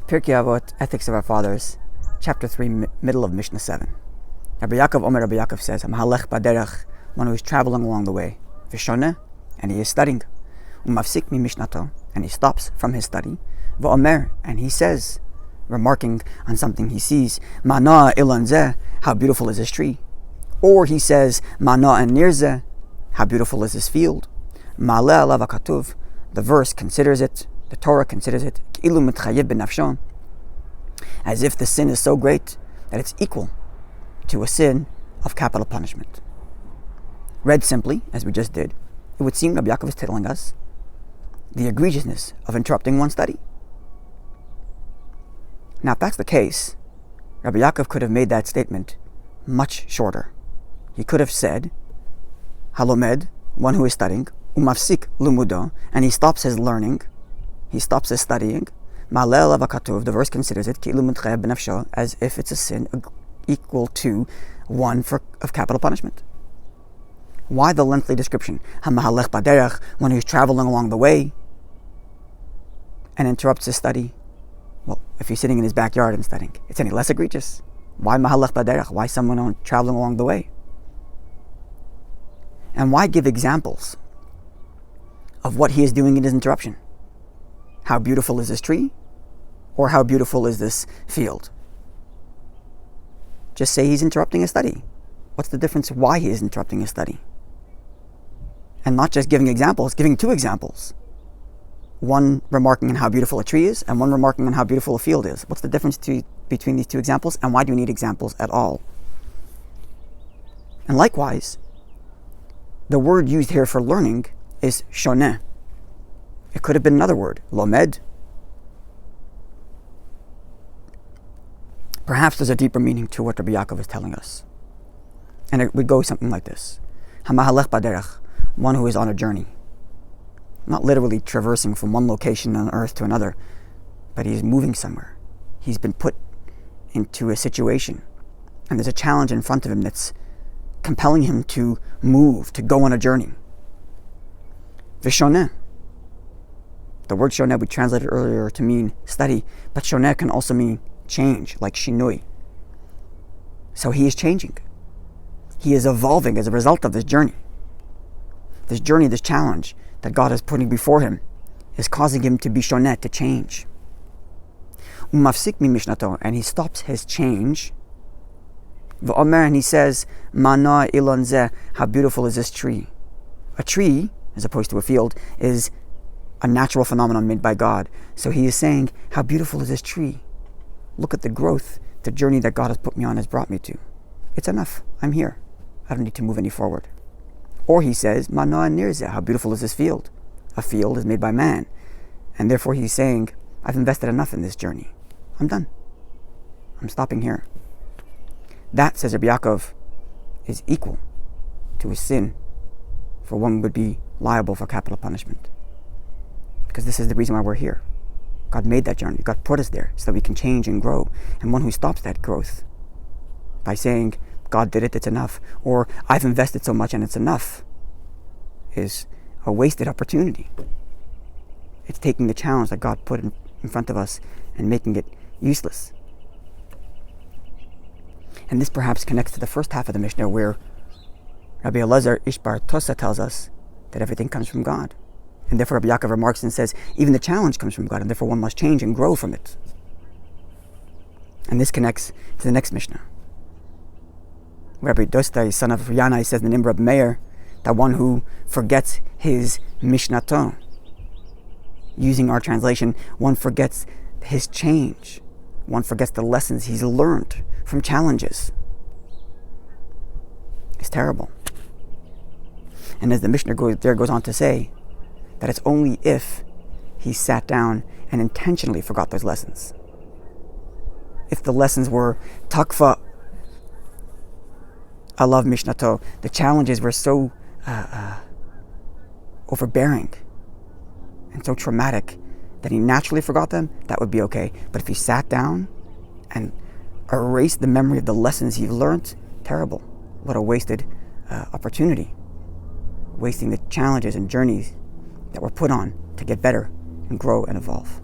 Pirkay Avot, Ethics of Our Fathers, Chapter 3, middle of Mishnah 7. Rabbi Yaakov says, Mahalech baderech, one who is traveling along the way, Vishoneh, and he is studying, Umafsik mi mishnato, and he stops from his study, V'omer, and he says, remarking on something he sees, Mana ilan zeh, how beautiful is this tree. Or he says, Mana and nir zeh, how beautiful is this field. Ma'aleh alav hakatuv, the verse considers it, the Torah considers it, Ki'ilu mitchayev b'nafsho, as if the sin is so great that it's equal to a sin of capital punishment. Read simply, as we just did, it would seem Rabbi Yaakov is telling us the egregiousness of interrupting one's study. Now, if that's the case, Rabbi Yaakov could have made that statement much shorter. He could have said, Halomed, one who is studying, Umafsik lumudo, and he stops his learning, he stops his studying, Ma'aleh alav hakatuv, the verse considers it, Ki'ilu mitchayev b'nafsho, as if it's a sin equal to one of capital punishment. Why the lengthy description? Hamahalech baderech, one who's traveling along the way and interrupts his study. Well, if he's sitting in his backyard and studying, it's any less egregious. Why mahalech baderech? Why someone traveling along the way? And why give examples of what he is doing in his interruption? How beautiful is this tree? Or how beautiful is this field? Just say he's interrupting his study. What's the difference why he is interrupting his study? And not just giving examples, giving two examples. One remarking on how beautiful a tree is, and one remarking on how beautiful a field is. What's the difference between these two examples, and why do you need examples at all? And likewise, the word used here for learning is shoneh. It could have been another word, lomed. Perhaps there's a deeper meaning to what Rabbi Yaakov is telling us. And it would go something like this. Hamahalech baderech, one who is on a journey. Not literally traversing from one location on earth to another, but he's moving somewhere. He's been put into a situation, and there's a challenge in front of him that's compelling him to move, to go on a journey. Vishoneh. The word shoneh we translated earlier to mean study, but shoneh can also mean change, like shinui. So he is changing. He is evolving as a result of this journey. This journey, this challenge that God is putting before him is causing him to be shoneh, to change. Umafsik mi mishnato, and he stops his change. V'omer, and he says, Mana ilon zeh, how beautiful is this tree. A tree, as opposed to a field, is a natural phenomenon made by God. So he is saying, how beautiful is this tree? Look at the growth, the journey that God has put me on has brought me to. It's enough. I'm here. I don't need to move any forward. Or he says, Mana nir zeh, how beautiful is this field? A field is made by man. And therefore he's saying, I've invested enough in this journey. I'm done. I'm stopping here. That, says Rabbi Yaakov, is equal to a sin for one would be liable for capital punishment. Because this is the reason why we're here. God made that journey. God put us there so that we can change and grow. And one who stops that growth by saying, God did it, it's enough, or I've invested so much and it's enough, is a wasted opportunity. It's taking the challenge that God put in front of us and making it useless. And this perhaps connects to the first half of the Mishnah, where Rabbi Elazar Ishbar Tosa tells us that everything comes from God. And therefore Rabbi Yaakov remarks and says, even the challenge comes from God, and therefore one must change and grow from it. And this connects to the next Mishnah. Rabbi Dostai, son of Yanai, says in the name of Rabbi Meir, that one who forgets his Mishnato, using our translation, one forgets his change. One forgets the lessons he's learned from challenges. It's terrible. And as the Mishnah goes on to say, that it's only if he sat down and intentionally forgot those lessons. If the lessons were takfa alav mishnato, the challenges were so overbearing and so traumatic that he naturally forgot them, that would be okay. But if he sat down and erased the memory of the lessons he learned, terrible. What a wasted opportunity. Wasting the challenges and journeys that we're put on to get better and grow and evolve.